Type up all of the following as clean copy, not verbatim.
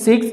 6,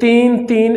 3-3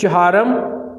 4,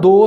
2,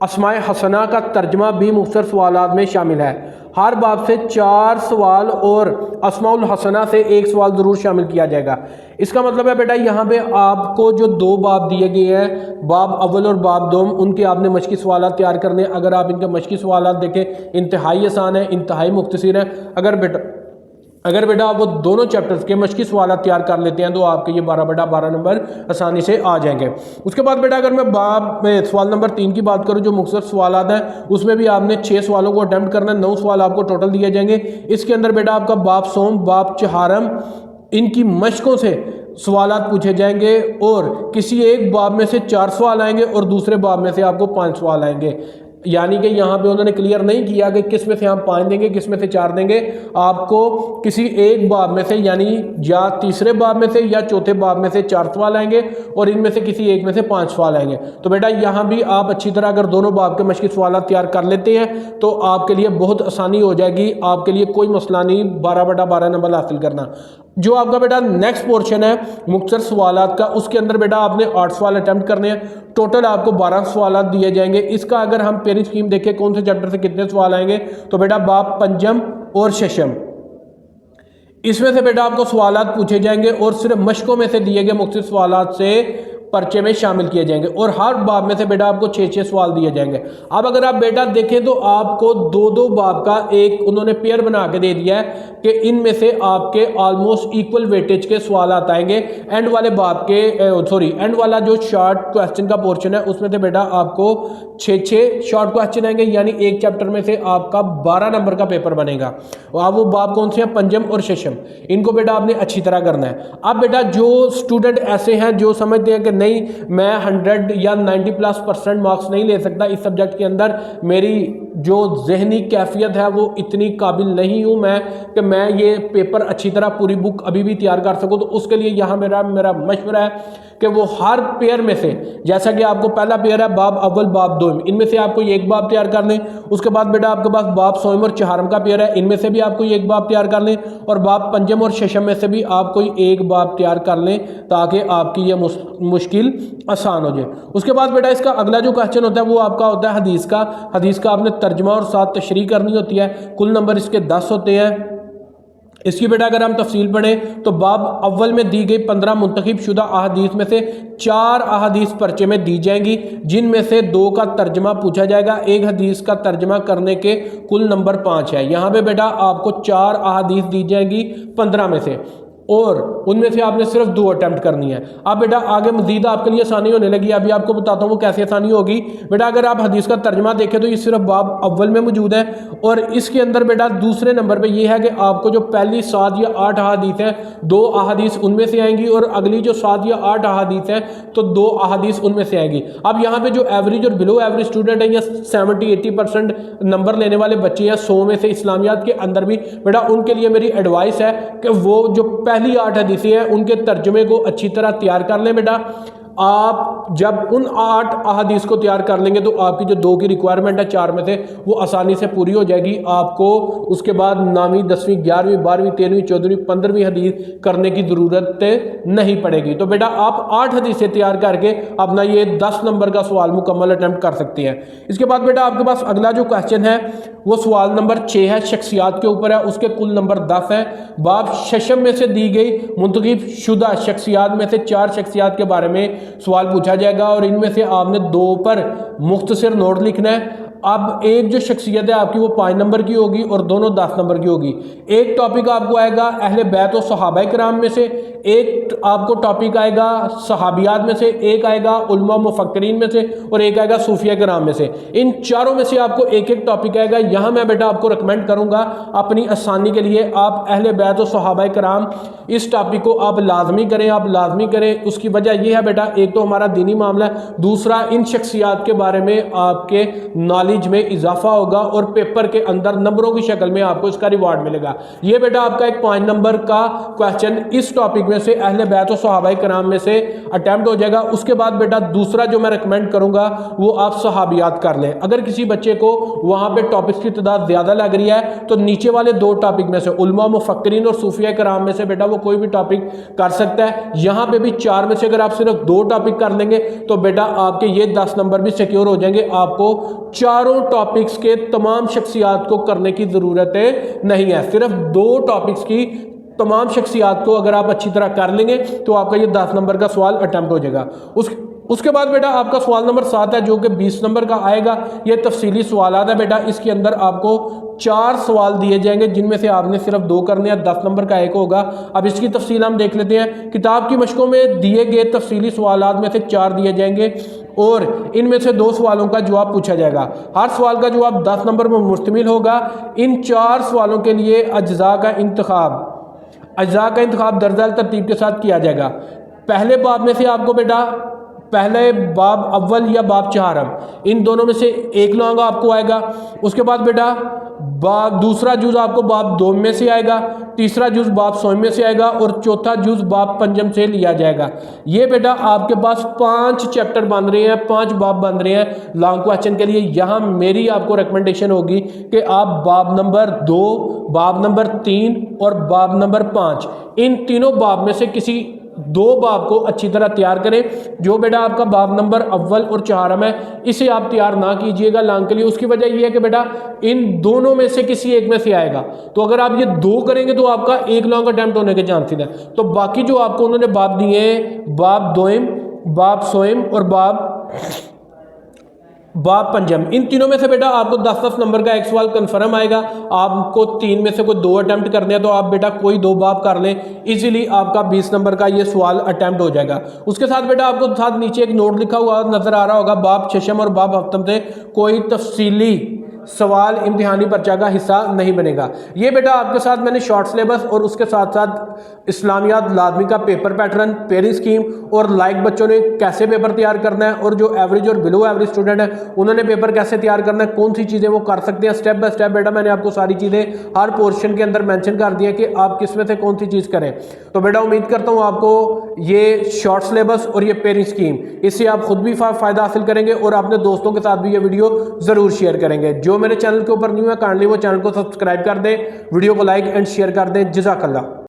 اسماء حسنہ کا ترجمہ بھی مختصر سوالات میں شامل ہے۔ ہر باب سے 4 سوال اور اسماء الحسنہ سے 1 سوال ضرور شامل کیا جائے گا۔ اس کا مطلب ہے بیٹا یہاں پہ آپ کو جو 2 باب دیے گئے ہیں، باب اول اور باب دوم، ان کے آپ نے مشقی سوالات تیار کرنے۔ اگر آپ ان کے مشقی سوالات دیکھیں انتہائی آسان ہے، انتہائی مختصر ہے۔ اگر بیٹا آپ وہ دونوں چیپٹرز کے مشقی سوالات تیار کر لیتے ہیں تو آپ کے یہ 12/12 نمبر آسانی سے آ جائیں گے۔ اس کے بعد بیٹا اگر میں باب میں سوال نمبر 3 کی بات کروں جو مختصر سوالات ہیں، اس میں بھی آپ نے 6 سوالوں کو اٹیمپٹ کرنا ہے، 9 سوال آپ کو ٹوٹل دیے جائیں گے۔ اس کے اندر بیٹا آپ کا باب سوم، باب چہارم، ان کی مشقوں سے سوالات پوچھے جائیں گے اور کسی ایک باب میں سے 4 سوال آئیں گے اور دوسرے باب میں سے آپ کو 5 سوال آئیں گے۔ یعنی کہ یہاں پہ انہوں نے کلیئر نہیں کیا کہ کس میں سے ہم 5 دیں گے، کس میں سے 4 دیں گے۔ آپ کو کسی ایک باب میں سے یعنی یا تیسرے باب میں سے یا چوتھے باب میں سے 4 سوال آئیں گے اور ان میں سے کسی ایک میں سے 5 سوال آئیں گے۔ تو بیٹا یہاں بھی آپ اچھی طرح اگر دونوں باب کے مشقی سوالات تیار کر لیتے ہیں تو آپ کے لیے بہت آسانی ہو جائے گی، آپ کے لیے کوئی مسئلہ نہیں 12/12 نمبر حاصل کرنا۔ جو آپ کا بیٹا نیکسٹ پورشن ہے مختصر سوالات کا، اس کے اندر بیٹا آپ نے 8 سوال اٹیمپٹ کرنے ہیں، ٹوٹل آپ کو 12 سوالات دیے جائیں گے۔ اس کا اگر ہم پیرنگ اسکیم دیکھیں کون سے چیپٹر سے کتنے سوال آئیں گے تو بیٹا باب پنجم اور ششم، اس میں سے بیٹا آپ کو سوالات پوچھے جائیں گے اور صرف مشقوں میں سے دیے گئے مختصر سوالات سے پرچے میں شامل کیے جائیں گے اور ہر باب میں سے بیٹا آپ کو 6 سوال دیے جائیں گے۔ اب اگر آپ بیٹا دیکھیں تو آپ کو 2 باب کا ایک انہوں نے پیئر بنا کے دے دیا ہے کہ ان میں سے آپ کے آلموسٹ ایکول ویٹیج کے سوالات آئیں گے۔ اینڈ والے باب کے اینڈ والا جو شارٹ کویسچن کا پورشن ہے اس میں سے بیٹا آپ کو 6 شارٹ کویسچن آئیں گے، یعنی ایک چیپٹر میں سے آپ کا 12 نمبر کا پیپر بنے گا۔ اب وہ باب کون سے ہیں؟ پنجم اور ششم، ان کو بیٹا آپ نے اچھی طرح کرنا ہے۔ اب بیٹا جو اسٹوڈنٹ ایسے ہیں جو سمجھتے ہیں کہ نہیں میں 100 یا 90+ % مارکس نہیں لے سکتا اس سبجیکٹ کے اندر، میری جو ذہنی کیفیت ہے وہ اتنی قابل نہیں ہوں میں کہ میں یہ پیپر اچھی طرح پوری بک ابھی بھی تیار کر سکوں، تو اس کے لیے یہاں میرا مشورہ ہے کہ وہ ہر پیئر میں سے، جیسا کہ آپ کو پہلا پیئر ہے باب اول باب دوم، ان میں سے آپ کو ایک باب تیار کر لیں۔ اس کے بعد بیٹا آپ کے پاس باب سوم اور چہارم کا پیئر ہے، ان میں سے بھی آپ کو ایک باب تیار کر لیں اور باب پنجم اور ششم میں سے بھی آپ کوئی ایک باب تیار کر لیں تاکہ آپ کی یہ مشکل آسان ہو جائے۔ اس کے بعد بیٹا اس کا اگلا جو کوسچن ہوتا ہے وہ آپ کا ہوتا ہے حدیث کا۔ حدیث کا آپ نے ترجمہ اور ساتھ تشریح کرنی ہوتی ہے، کل نمبر اس کے 10 ہوتے ہیں۔ اس کی بیٹا اگر ہم تفصیل پڑھیں تو باب اول میں دی گئی 15 منتخب شدہ احادیث میں سے 4 احادیث پرچے میں دی جائیں گی، جن میں سے 2 کا ترجمہ پوچھا جائے گا۔ ایک حدیث کا ترجمہ کرنے کے کل نمبر 5 ہے۔ یہاں پہ بیٹا آپ کو 4 احادیث دی جائیں گی 15 میں سے، اور ان میں سے آپ نے صرف 2 اٹیمپٹ کرنی ہے۔ اب بیٹا آگے مزید آپ کے لیے آسانی ہونے لگی، ابھی آپ کو بتاتا ہوں وہ کیسے آسانی ہوگی۔ بیٹا اگر آپ حدیث کا ترجمہ دیکھیں تو یہ صرف باب اول میں موجود ہے، اور اس کے اندر بیٹا دوسرے نمبر پہ یہ ہے کہ آپ کو جو پہلی 7 یا 8 احادیث ہیں 2 احادیث ان میں سے آئیں گی، اور اگلی جو 7 یا 8 احادیث ہیں تو 2 احادیث ان میں سے آئیں گی۔ اب یہاں پہ جو ایوریج اور بلو ایوریج اسٹوڈنٹ ہیں یا 70-80% نمبر لینے والے بچے ہیں 100 میں سے اسلامیات کے اندر بھی، بیٹا ان کے لیے میری ایڈوائس ہے کہ وہ جو پہلی 8 حدیثیں ہیں ان کے ترجمے کو اچھی طرح تیار کر لیں۔ بیٹا آپ جب ان 8 احادیث کو تیار کر لیں گے تو آپ کی جو 2 کی ریکوائرمنٹ ہے 4 میں سے وہ آسانی سے پوری ہو جائے گی۔ آپ کو اس کے بعد 9ویں 10ویں 11ویں 12ویں 13ویں 14ویں 15ویں حدیث کرنے کی ضرورت نہیں پڑے گی۔ تو بیٹا آپ 8 حدیثیں تیار کر کے اپنا یہ 10 نمبر کا سوال مکمل اٹیمپٹ کر سکتے ہیں۔ اس کے بعد بیٹا آپ کے پاس اگلا جو کوسچن ہے وہ سوال نمبر 6 ہے، شخصیات کے اوپر ہے، اس کے کل نمبر 10 ہیں۔ باب ششم میں سے دی گئی منتخب شدہ شخصیات میں سے 4 شخصیات کے بارے میں سوال پوچھا جائے گا، اور ان میں سے آپ نے 2 پر مختصر نوٹ لکھنا ہے۔ اب ایک جو شخصیت ہے آپ کی وہ 5 نمبر کی ہوگی اور دونوں 10 نمبر کی ہوگی۔ ایک ٹاپک آپ کو آئے گا اہل بیت و صحابہ کرام میں سے، ایک آپ کو ٹاپک آئے گا صحابیات میں سے، ایک آئے گا علماء مفکرین میں سے، اور ایک آئے گا صوفیہ کرام میں سے۔ ان چاروں میں سے آپ کو ایک ایک ٹاپک آئے گا۔ یہاں میں بیٹا آپ کو ریکمینڈ کروں گا اپنی آسانی کے لیے آپ اہل بیت و صحابہ کرام اس ٹاپک کو آپ لازمی کریں، آپ لازمی کریں۔ اس کی وجہ یہ ہے بیٹا ایک تو ہمارا دینی معاملہ ہے، دوسرا ان شخصیات کے بارے میں آپ کے نالج نالج میں اضافہ ہوگا اور پیپر کے اندر نمبروں کی شکل میں آپ کو اس کا ریوارڈ ملے گا۔ یہ بیٹا آپ کا ایک 5 نمبر کا کویسچن اس ٹاپک میں سے اہل بیت و صحابہ کرام میں سے اٹیمپٹ ہو جائے گا۔ اس کے بعد بیٹا دوسرا جو میں ریکمینڈ کروں گا وہ آپ صحابیات کر لیں۔ اگر کسی بچے کو وہاں پہ ٹاپکس کی تعداد زیادہ لگ رہی ہے تو نیچے والے 2 ٹاپک میں سے علماء، مفکرین اور صوفیہ کرام میں سے بیٹا وہ کوئی بھی ٹاپک کر سکتا ہے۔ یہاں پہ بھی 4 میں سے اگر آپ صرف 2 ٹاپک کر لیں گے تو بیٹا آپ کے یہ 10 نمبر بھی سیکیور ہو جائیں گے۔ آپ کو چاروں ٹاپکس کے تمام شخصیات کو کرنے کی ضرورت نہیں ہے، صرف 2 ٹاپکس کی تمام شخصیات کو اگر آپ اچھی طرح کر لیں گے تو آپ کا یہ 10 نمبر کا سوال اٹیمپٹ ہو جائے گا۔ اس کے بعد بیٹا آپ کا سوال نمبر 7 ہے جو کہ 20 نمبر کا آئے گا۔ یہ تفصیلی سوالات ہے بیٹا، اس کے اندر آپ کو 4 سوال دیے جائیں گے جن میں سے آپ نے صرف 2 کرنے ہیں، 10 نمبر کا ایک ہوگا۔ اب اس کی تفصیل ہم دیکھ لیتے ہیں۔ کتاب کی مشقوں میں دیے گئے تفصیلی سوالات میں سے 4 دیے جائیں گے اور ان میں سے 2 سوالوں کا جواب پوچھا جائے گا۔ ہر سوال کا جواب 10 نمبر میں مشتمل ہوگا۔ ان 4 سوالوں کے لیے اجزاء کا انتخاب درجہ ترتیب کے ساتھ کیا جائے گا۔ پہلے باب میں سے آپ کو بیٹا پہلے باب اول یا باب چہارم، ان دونوں میں سے ایک لانگا آپ کو آئے گا۔ اس کے بعد بیٹا دوسرا جز آپ کو باب دوم میں سے آئے گا، تیسرا جز باب سوم میں سے آئے گا اور چوتھا جز باب پنجم سے لیا جائے گا۔ یہ بیٹا آپ کے پاس 5 چیپٹر بن رہے ہیں، 5 باب بن رہے ہیں لانگ کویسچن کے لیے۔ یہاں میری آپ کو ریکمنڈیشن ہوگی کہ آپ باب نمبر 2، باب نمبر 3 اور باب نمبر 5 ان تینوں باب میں سے کسی 2 باب کو اچھی طرح تیار کریں۔ جو بیٹا آپ کا باب نمبر اول اور چہارم ہے اسے آپ تیار نہ کیجئے گا لانگ کے لیے۔ اس کی وجہ یہ ہے کہ بیٹا ان دونوں میں سے کسی ایک میں سے آئے گا، تو اگر آپ یہ 2 کریں گے تو آپ کا ایک لانگ اٹیمپٹ ہونے کے چانسز ہیں۔ تو باقی جو آپ کو انہوں نے باب دیے ہیں، باب دوم، باب سوم اور باب پنجم، ان تینوں میں سے بیٹا آپ کو 10 نمبر کا ایک سوال کنفرم آئے گا۔ آپ کو 3 میں سے کوئی 2 اٹیمپٹ کرنے ہیں تو آپ بیٹا کوئی 2 باب کر لیں، ایزیلی آپ کا 20 نمبر کا یہ سوال اٹیمپٹ ہو جائے گا۔ اس کے ساتھ بیٹا آپ کو ساتھ نیچے ایک نوٹ لکھا ہوا نظر آ رہا ہوگا، باب چھشم اور باب ہفتم سے کوئی تفصیلی سوال امتحانی پرچہ کا حصہ نہیں بنے گا۔ یہ بیٹا آپ کے ساتھ میں نے شارٹ سلیبس اور اس کے ساتھ ساتھ اسلامیات لازمی کا پیپر پیٹرن، پیئرنگ سکیم اور لائک بچوں نے کیسے پیپر تیار کرنا ہے اور جو ایوریج اور بلو ایوریج اسٹوڈنٹ ہیں انہوں نے پیپر کیسے تیار کرنا ہے، کون سی چیزیں وہ کر سکتے ہیں، سٹیپ بائی سٹیپ بیٹا میں نے آپ کو ساری چیزیں ہر پورشن کے اندر مینشن کر دی ہے کہ آپ کس میں سے کون سی چیز کریں۔ تو بیٹا امید کرتا ہوں آپ کو یہ شارٹ سلیبس اور یہ پیئرنگ سکیم اس سے آپ خود بھی فائدہ حاصل کریں گے اور اپنے دوستوں کے ساتھ بھی یہ ویڈیو ضرور شیئر کریں گے۔ جو میرے چینل کے اوپر نیو ہے کائنڈلی وہ چینل کو سبسکرائب کر دیں، ویڈیو کو لائک اینڈ شیئر کر دیں۔ جزاک اللہ۔